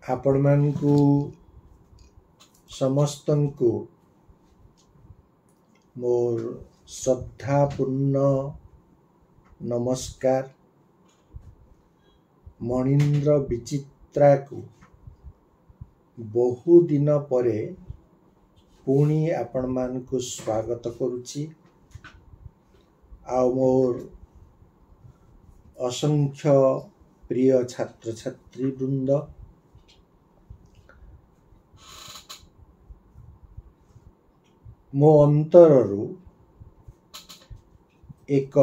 आपण मानकु समस्तंकु मोर श्रद्धापूर्ण नमस्कार। मणिन्द्र विचित्रा को बहु दिन परे पुणी आपण मानकु स्वागत करुछि। आ मोर असंख्य प्रिय छात्र छात्री वृंद मो अंतररु एक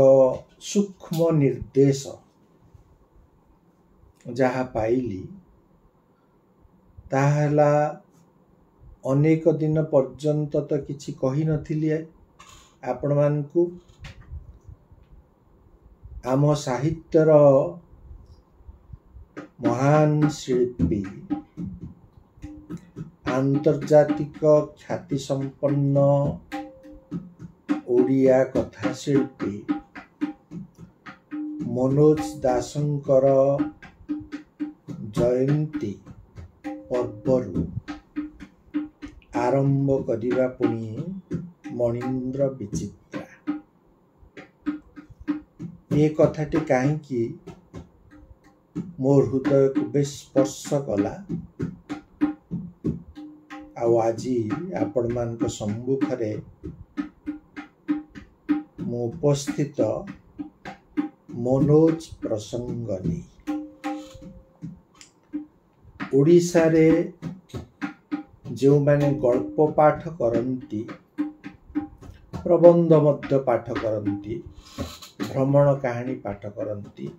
सूक्ष्म निर्देश जहा पाइली ताहला अनेक दिन पर्यंत तो किछि कहि नथिली आपण मानकु। आम साहित्यर महान शिल्पी आंतर्जातिक ख्याति संपन्न ओडिया कथा शिल्पी मनोज दासंकर जयंती पर्वरु आरंभ करिबा पुणी मणिन्द्र विचित्रा। ये कथाटी काहींकि मोर हृदय को बेस स्पर्श कला आजी आपण मानक सम्मुखरे मु उपस्थित मनोज प्रसंग नहीं। ओडिशा रे जो माने गल्प पाठ करंती, प्रबंध मध्य पाठ करंती, भ्रमण कहानी पाठ करंती,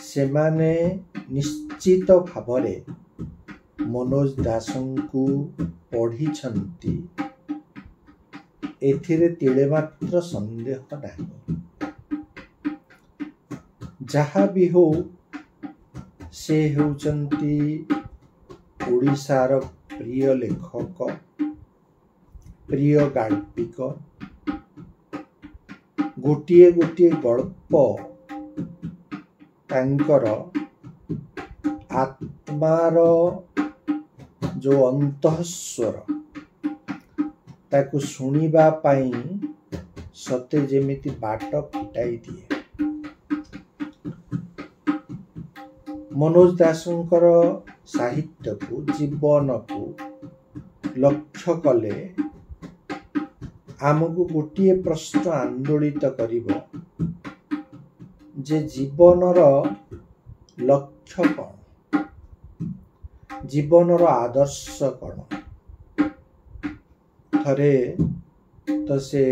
से माने निश्चित भावरे मनोज दासंकु पढ़ी छंती, एथिरे तिले मात्र संदेह नाही। जहा भी हो से होचंती ओडिशार प्रिय लेखक, प्रिय गाल्पिक। गोटिए गोटिए गल्प तांकर आत्मार जो अंतःस्वर ताकु सुनिबा पाई सते जेमिति बाट फिटाई दिए। मनोज दासंकर साहित्य को जीवन को लक्ष्य कले आमको गोटे प्रश्न आंदोलित करिबो जे जीवनर लक्ष्य कौन, जीवनर आदर्श कौन। थरे तो से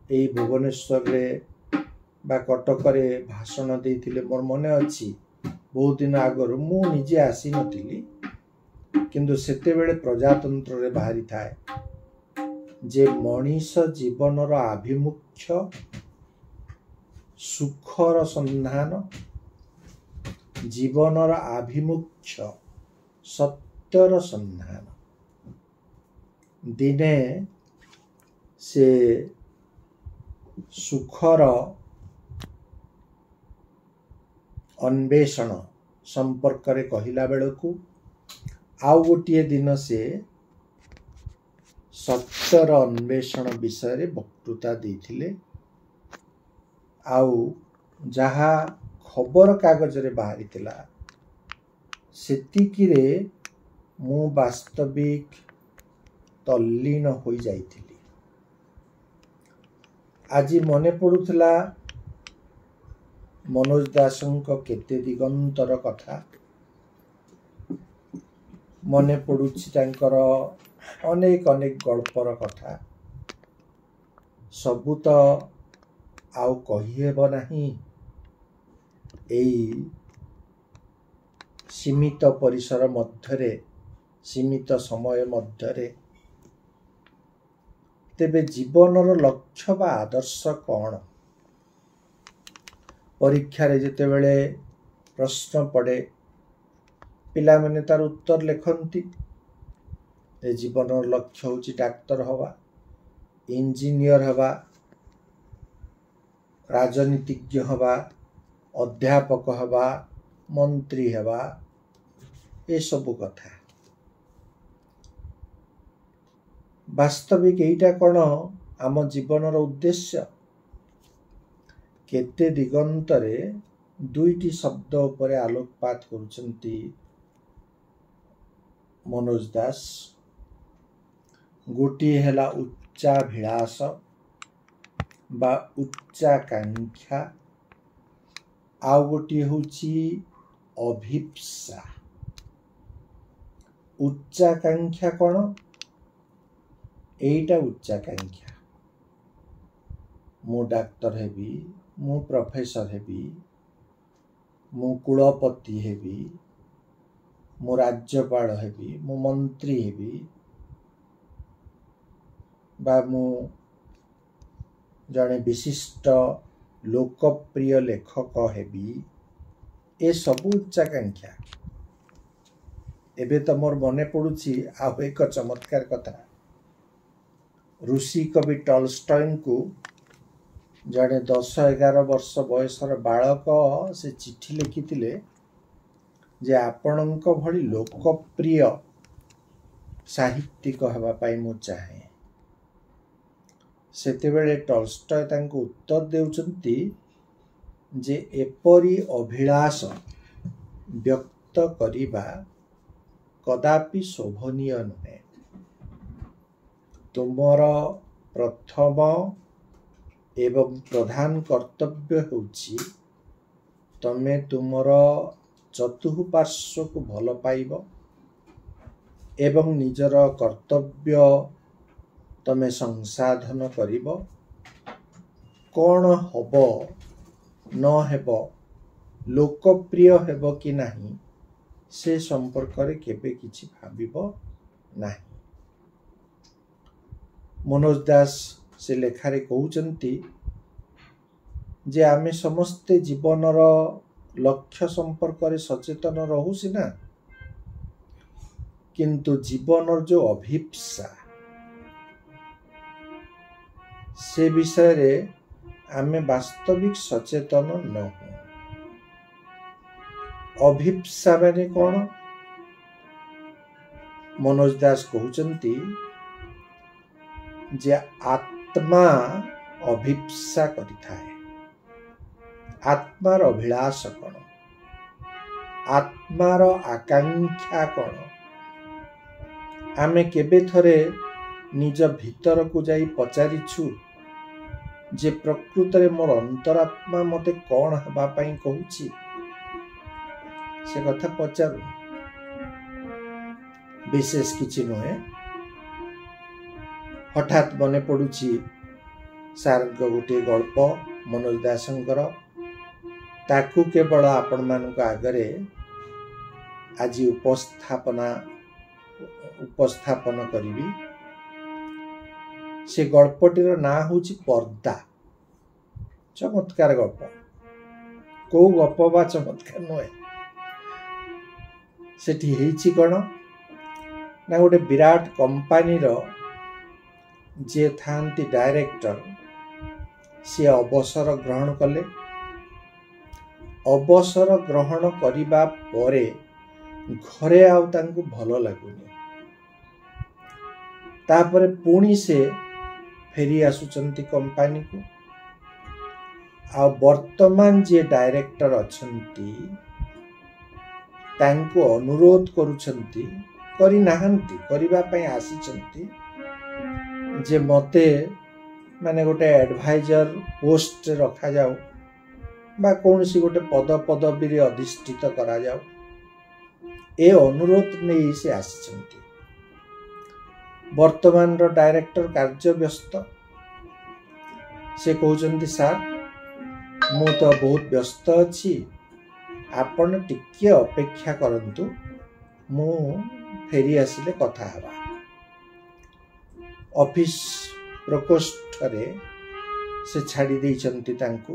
एई भुवनेश्वर रे बा कटक रे भाषण देइथिले मोर मने अछि। बहुत दिन आगर मु निजे आसी नथिली, किंतु सेते बेले प्रजातंत्र रे बाहरी थाए जे मनीष जीवनर आभिमुख्य सुखर संधान, जीवनर आभिमुख्य सत्यर संधान। दिने से सुखर अन्वेषण संपर्क रे कहिला बेलकु आउ गोटे दिन से सत्यर अन्वेषण विषय रे वक्तृता देथिले। आउ जहा खबर कागज रे बाहरी थिला सेतिकी रे मु वास्तविक तल्लीन होई जाइथिली। आज मने पड़ुथला मनोज दासंक केते दिगंतर कथा, मने पड़ुछि तांकर अनेक अनेक गल्पर कथा। सबु तो आउ कहि हेबो नाही एई सीमित परिसर मध्यरे, सीमित समय मध्यरे। तेबे जीवनर लक्ष्य बा आदर्श कौन? परीक्षा रे जेते बेले प्रश्न पड़े पिला माने तार उत्तर लिखंती। ए जीवनर लक्ष्य होची डाक्टर हवा, इंजीनियर हवा, राजनीतिज्ञ हवा, अध्यापक हवा, मंत्री हेबा ए सब कथा वास्तविक एटा कौन आम जीवन उद्देश्य केते दिगंतरे दुईटी शब्द उपरे आलोकपात करुछंती मनोज दास गोटी हेला उच्चाभिलाष बा उच्चाकांक्षा आउ गोटी होची अभिप्सा उच्चाकांक्षा कौन एटा उच्चाकांक्षा मु डाक्टर हेबी मु प्रोफेसर हेबी मु कुलपति हेबी मु राज्यपाल हेबी मु मंत्री हेबी बा मु जड़े विशिष्ट लोकप्रिय लेखक हेबी ए सब उच्चाकांक्षा एबे तो मोर मने पड़ुछि आ एक चमत्कार कथा ऋषि कवि टॉल्स्टॉय को जड़े 10-11 वर्ष बयसर बालक से चिठी लिखिथिले जे आपणक भली लोकप्रिय साहित्यिक हेबा पाई मु चाहे सेते बेले टॉल्स्टॉय तांको उत्तर देउचंती जे एपरी अभिलाष व्यक्त करिबा कदापि शोभनीय नुहे तुमर प्रथम एवं प्रधान कर्तव्य होउछि तमे तुमर चतुःपार्श्व को भल पाइब एवं निजर कर्तव्य तमे संसाधन करिब कौन हब न हेब लोकप्रिय हेब कि नहीं से संपर्क रे केबे किछि भाबिब नाही मनोज दास से लेखारे कहउचंती जे आमे समस्ते जीवनर लक्ष्य संपर्क रे सचेतन रहू सिना किंतु जीवनर जो अभिप्सा से विषय रे आमे वास्तविक सचेतन न हो अभिप्सा माने कौन मनोज दास कहउचंती जे आत्मा अभिप्सा करिथाए आत्मार अभिलाष कौन आत्मार आकांक्षा कौन आमे केबे थरे निज भीतर को जाई पचारिछु जे प्रकृत रे मोर अंतरात्मा मते कौन हबा पई कहूची से कथा पचारु विशेष किछि नहे हठात मने पड़ुछि सार गोटे गल्प मनोज दासंकर ताकू केवल आपण मानक आगरे आज उपस्थापन करिवि से गल्पटीर ना होछि पर्दा चमत्कार गल्प को गप बा चमत्कार नहे सेठी हेछि कोन ना गोटे विराट कंपनी रो जे थांती डायरेक्टर से अवसर ग्रहण कले अवसर ग्रहण करिबा परे घरे आउ तांको भलो लागुनी तापरे पुणी से फेरी आसुचंती कंपनी को आ वर्तमान जे डायरेक्टर अछंती तांको अनुरोध करूछंती करि नाहंती करिबा पई आसीचंती जे मते माने गोटे एडवाइजर पोस्ट रखा जाऊ बा कौन सी गोटे पद पदवी रे अधिष्ठित करा जाऊ ए अनुरोध नहीं से आसीचंती वर्तमान रो डायरेक्टर कार्य व्यस्त से कहउचंती सर मु तो बहुत व्यस्त अछि आपण टिके अपेक्षा करंतु मु फेरी आसिले कथा हवा ऑफिस प्रकोष्ठ रे से छाड़ी देइचंती तांको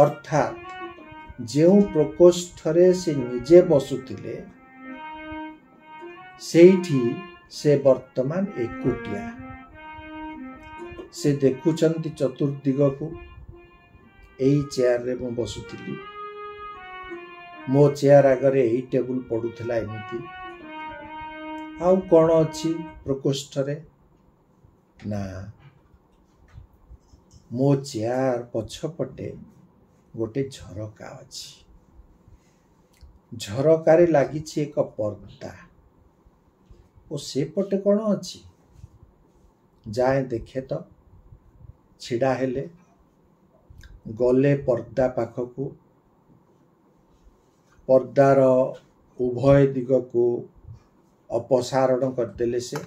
अर्थात जेउ प्रकोष्ठ रे से निजे बसुथिले सेठी से वर्तमान एकुटिया से देखुचंती चतुर्दिग को एई चेयर रे मु बसुथिली मो चेयर आगरे एई टेबुल पड़ुथिला एमिति आउ कौन अच्छी प्रकोष्ठ रे ना मो चेयर पछपटे गोटे झरका अच्छी झरकार लगी एक पर्दा ओ से पटे कौन अच्छी जाए देखे तो छिड़ा हेले गले पर्दा पाखकू पर्दार उभय दिग को अपसारण करदेले से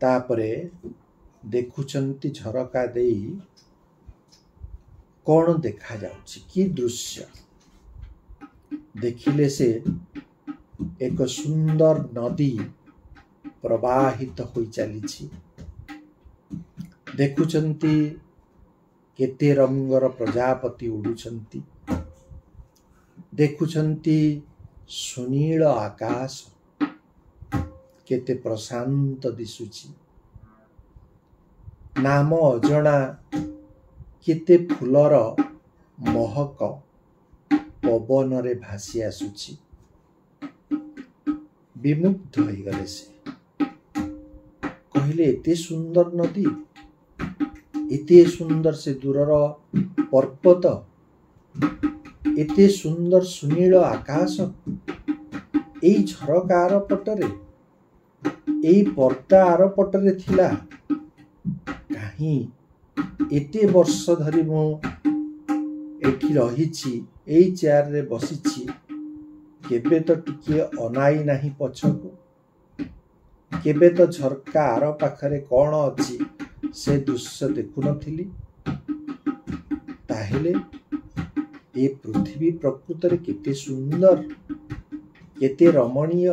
तापरे देखुचंती झरका देई कौन देखा जाउची की दृश्य देखिले से एक सुंदर नदी प्रवाहित होई चलीछि देखुचंती केते रंगर प्रजापति उडुचंती देखुचंती सुनील आकाश केते प्रशांत दिसुची नाम अजणा केते फुलर महक पवन रे भासी आसुची विमुग्ध हो गले से कहले एते सुंदर नदी एते सुंदर से दूरर पर्वत एते सुंदर सुनील आकाश एई झरकार पटरे एई पर्दा आर पटरे थिला कहीं एते वर्ष धरी मो एठी रहिछि एई चेयर रे बसिछि केबे तो टिके अनाई नाही पछको केबे तो झरका आर पाखरे कौन अछि से दृश्य देखु नथिली ताहेले ए पृथ्वी प्रकृत रे केते सुंदर केते रमणीय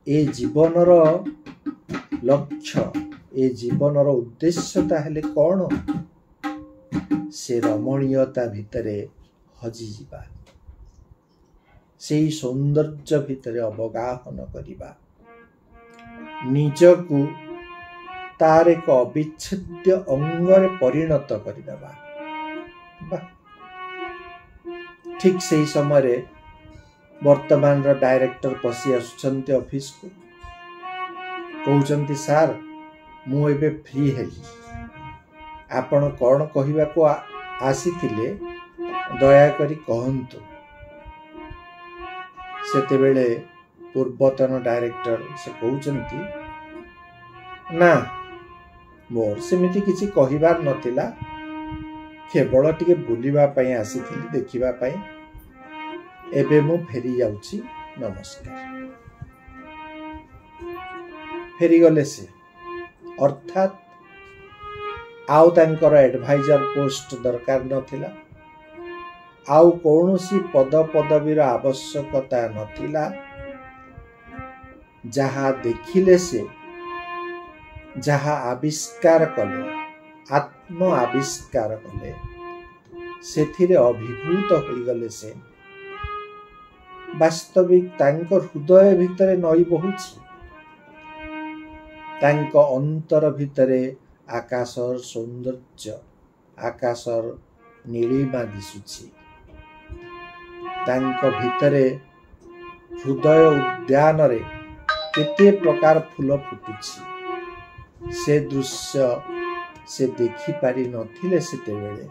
ए जीवनर लक्ष्य ए जीवनर उद्देश्य ताहेले कौन से रमणीयता भितरे हजि जिबा सेई सौंदर्य भितरे अवगाहन करिबा निजकू तार एक अविच्छेद्य अंगरे परिणत करदेबा ठीक से समय वर्तमान डायरेक्टर पशि आसुचंती ऑफिस को कहउचंती सार मु एबे फ्री हेली आपण कौन कहवा को आसीथिले दया करी कहंतु सेते बेले पूर्वतन डायरेक्टर से कहउचंती ना मोर सेमिति किछि कहिबार नथिला केवल टिके बुलिबा पई आसीथिली देखिबा पई एबे मु फेरी जाउची नमस्कार फेरी गले से अर्थात आउ तांकर एडवाइजर पोस्ट दरकार नथिला आउ कौनसी पद पदवीर आवश्यकता नथिला जहा देखिले से जहा आविष्कार कले आत्म आविष्कार कले सेथिरे अभिभूत होई गले से वास्तविक तांकर हृदय भितरे नई बहुछि तांक अंतर भितरे आकाशर सौंदर्य आकाशर नीलिमा दिसुछि तांक भितरे हृदय उद्यान रे केते प्रकार फूल फुटुछि से दृश्य से देखि पारि नथिले सेते बेले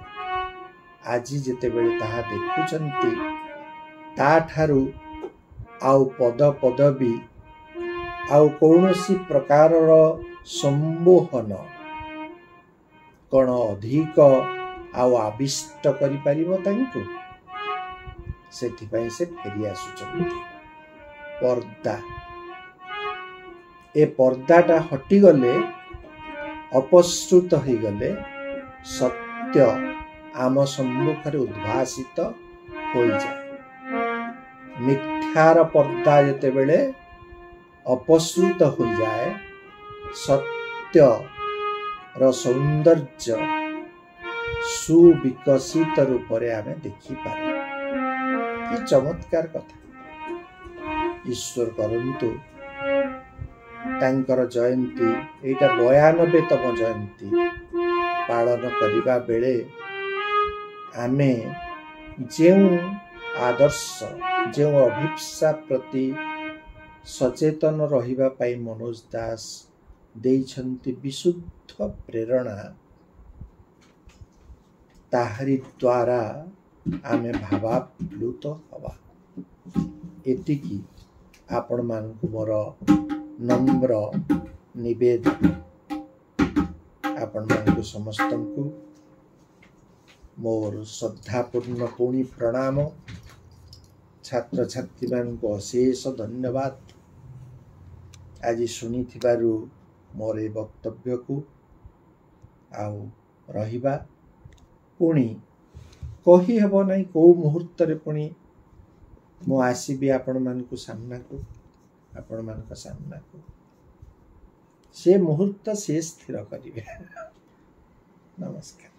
आजि जेते बेले ताहा देखुचंती ता ठारू आउ पद पदवी आउ कौनसी प्रकारर सम्मोहन कौन अधिक आउ आविष्ट करि परिबो तांको सेथिपाई से फेरी आसुचंती पर्दा ए पर्दाटा हटि गले अपसृत हो गले सत्य आम सम्मुखरे उद्भासित हो जाए मिथ्यार पर्दा जेते बेले अपसृत हो जाए सत्य र सौंदर्य सुविकसित रूप रे आमे देखि पारे कि चमत्कार कथा ईश्वर करंतु तांकर जयंती एटा 92तम जयंती पालन करिबा बेले आमे ଯେଉଁ ଆଦର୍ଶ ଯେଉଁ ଅଭିପ୍ସା ପ୍ରତି ସଚେତନ ରହିବା ପାଇଁ ମନୋଜ ଦାସ ଦେଇଛନ୍ତି ବିଶୁଦ୍ଧ ପ୍ରେରଣା, ତାହାରି ଦ୍ୱାରା ଆମେ ଭାବାପ୍ଲୁତ ହେବା। ଏତିକି ଆପଣମାନଙ୍କୁ ମୋର ନମ୍ର ନିବେଦନ। ଆପଣମାନଙ୍କୁ ସମସ୍ତଙ୍କୁ ମୋର ଶ୍ରଦ୍ଧାପୂର୍ଣ୍ଣ ପୁଣି ପ୍ରଣାମ। ଛାତ୍ରଛାତ୍ରୀମାନଙ୍କୁ ଅଶେଷ ଧନ୍ୟବାଦ ଆଜି ଶୁଣିଥିବାରୁ ମୋର ଏ ବକ୍ତବ୍ୟକୁ। ଆଉ ରହିବା ପୁଣି କହିହେବ ନାହିଁ କେଉଁ ମୁହୂର୍ତ୍ତରେ ପୁଣି ମୁଁ ଆସିବି ଆପଣମାନଙ୍କ ସାମ୍ନାକୁ। ସେ ମୁହୂର୍ତ୍ତ ସେ ସ୍ଥିର କରିବେ। ନମସ୍କାର।